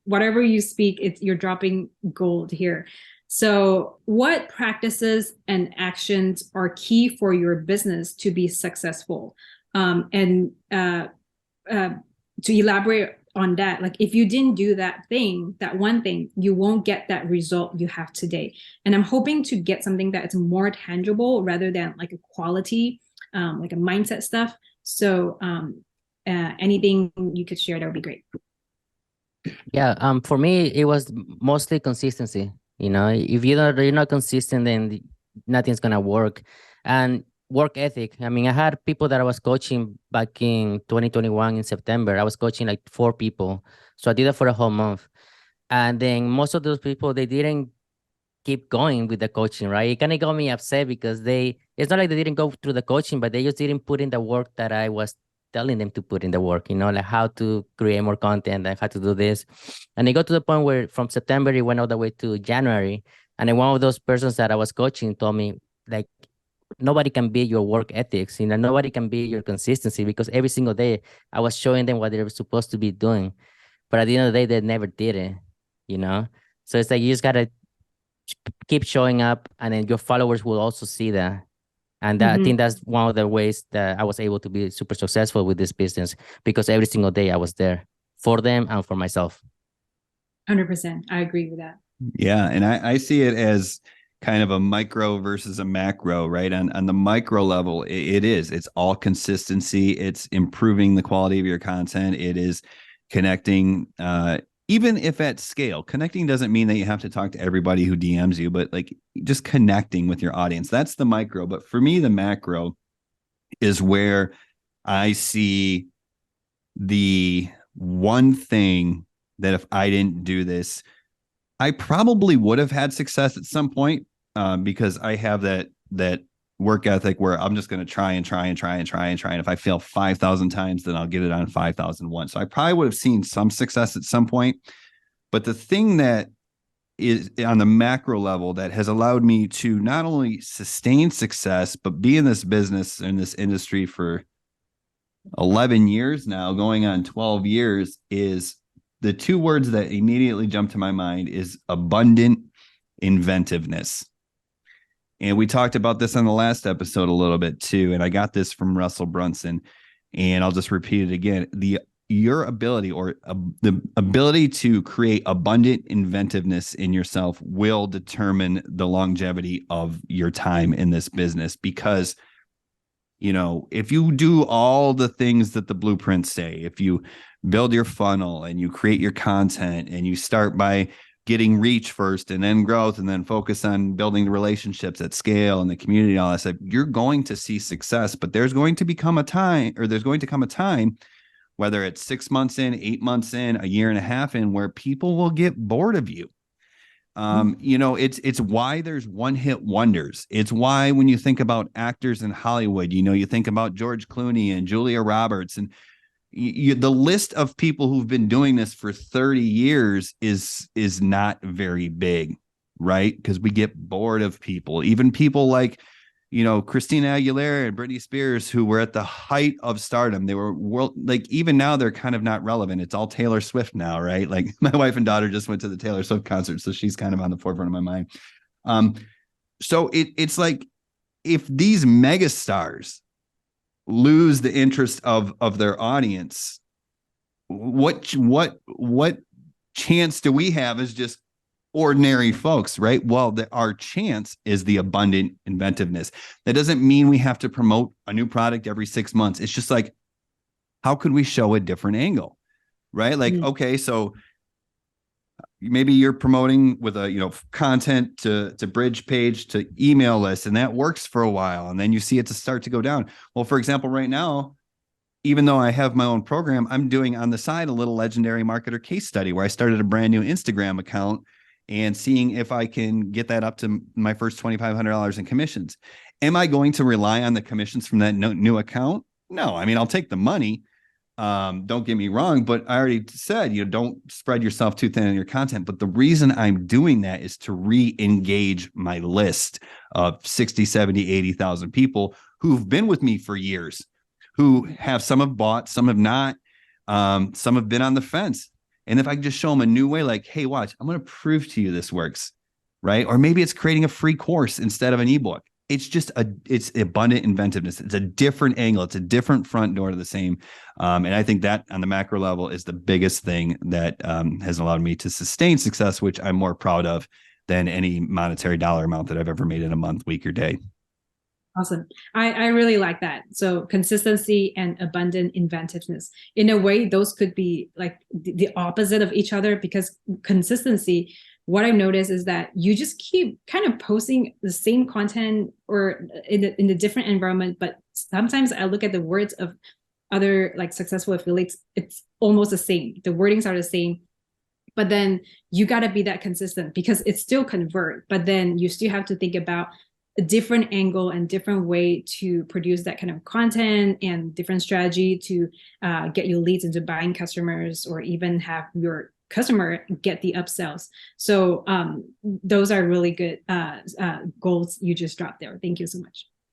whatever you speak, you're dropping gold here. So, what practices and actions are key for your business to be successful? And uh, to elaborate on that, like if you didn't do that thing, that one thing, you won't get that result you have today. And I'm hoping to get something that is more tangible rather than like a quality, like a mindset stuff. So, anything you could share, that would be great. Yeah, for me, it was mostly consistency. You know, if you're not consistent, then nothing's gonna work. And work ethic. I mean, I had people that I was coaching back in 2021 in September. I was coaching like 4 people. So I did it for a whole month. And then most of those people, they didn't keep going with the coaching, right? It kind of got me upset because it's not like they didn't go through the coaching, but they just didn't put in the work that I was telling them to put in the work, like how to create more content and how to do this. And it got to the point where from September, it went all the way to January. And then one of those persons that I was coaching told me, like, nobody can be your work ethics, nobody can be your consistency because every single day I was showing them what they were supposed to be doing. But at the end of the day, they never did it, you know? So it's like you just gotta keep showing up and then your followers will also see that. And I Mm-hmm. think that's one of the ways that I was able to be super successful with this business because every single day I was there for them and for myself. 100%. I agree with that. Yeah. And I see it as kind of a micro versus a macro, right? On the micro level, it's all consistency. It's improving the quality of your content. It is connecting, even if at scale. Connecting doesn't mean that you have to talk to everybody who DMs you, but like just connecting with your audience. That's the micro. But for me, the macro is where I see the one thing that if I didn't do this, I probably would have had success at some point, because I have that work ethic where I'm just going to try and try and try and try and try. And if I fail 5,000 times, then I'll get it on 5,001. So I probably would have seen some success at some point. But the thing that is on the macro level that has allowed me to not only sustain success, but be in this business, in this industry for 11 years now, going on 12 years, is the two words that immediately jump to my mind is abundant inventiveness. And we talked about this on the last episode a little bit too. And I got this from Russell Brunson, and I'll just repeat it again. Your ability or the ability to create abundant inventiveness in yourself will determine the longevity of your time in this business. Because, if you do all the things that the blueprints say, if you build your funnel and you create your content and you start by getting reach first and then growth and then focus on building the relationships at scale and the community and all that stuff, you're going to see success. But there's going to come a time, whether it's 6 months in, 8 months in, a year and a half in, where people will get bored of you. It's why there's one-hit wonders. It's why when you think about actors in Hollywood, you think about George Clooney and Julia Roberts, and the list of people who've been doing this for 30 years is not very big, right? Because we get bored of people. Even people like, Christina Aguilera and Britney Spears, who were at the height of stardom. They were even now they're kind of not relevant. It's all Taylor Swift now, right? Like my wife and daughter just went to the Taylor Swift concert, so she's kind of on the forefront of my mind. So it's like if these mega stars lose the interest of their audience, what chance do we have as just ordinary folks, right? Well, our chance is the abundant inventiveness. That doesn't mean we have to promote a new product every 6 months. It's just like, how could we show a different angle, right? Like, okay, so maybe you're promoting with a content to bridge page to email list, and that works for a while, and then you see it to start to go down. Well, for example, right now, even though I have my own program, I'm doing on the side a little legendary marketer case study where I started a brand new Instagram account and seeing if I can get that up to my first $2,500 in commissions. Am I going to rely on the commissions from that new account? No. I mean, I'll take the money. Don't get me wrong, but I already said, don't spread yourself too thin on your content. But the reason I'm doing that is to re-engage my list of 60, 70, 80,000 people who've been with me for years, who some have bought, some have not. Some have been on the fence. And if I can just show them a new way, like, hey, watch, I'm going to prove to you this works, right? Or maybe it's creating a free course instead of an ebook. It's abundant inventiveness. It's a different angle. It's a different front door to the same. And I think that on the macro level is the biggest thing that has allowed me to sustain success, which I'm more proud of than any monetary dollar amount that I've ever made in a month, week, or day. Awesome. I really like that. So consistency and abundant inventiveness. In a way, those could be like the opposite of each other, because consistency, what I've noticed is that you just keep kind of posting the same content or in a different environment. But sometimes I look at the words of other like successful affiliates, it's almost the same. The wordings are the same. But then you got to be that consistent because it's still convert. But then you still have to think about a different angle and different way to produce that kind of content and different strategy to get your leads into buying customers, or even have your customer get the upsells. So those are really good goals you just dropped there. Thank you so much.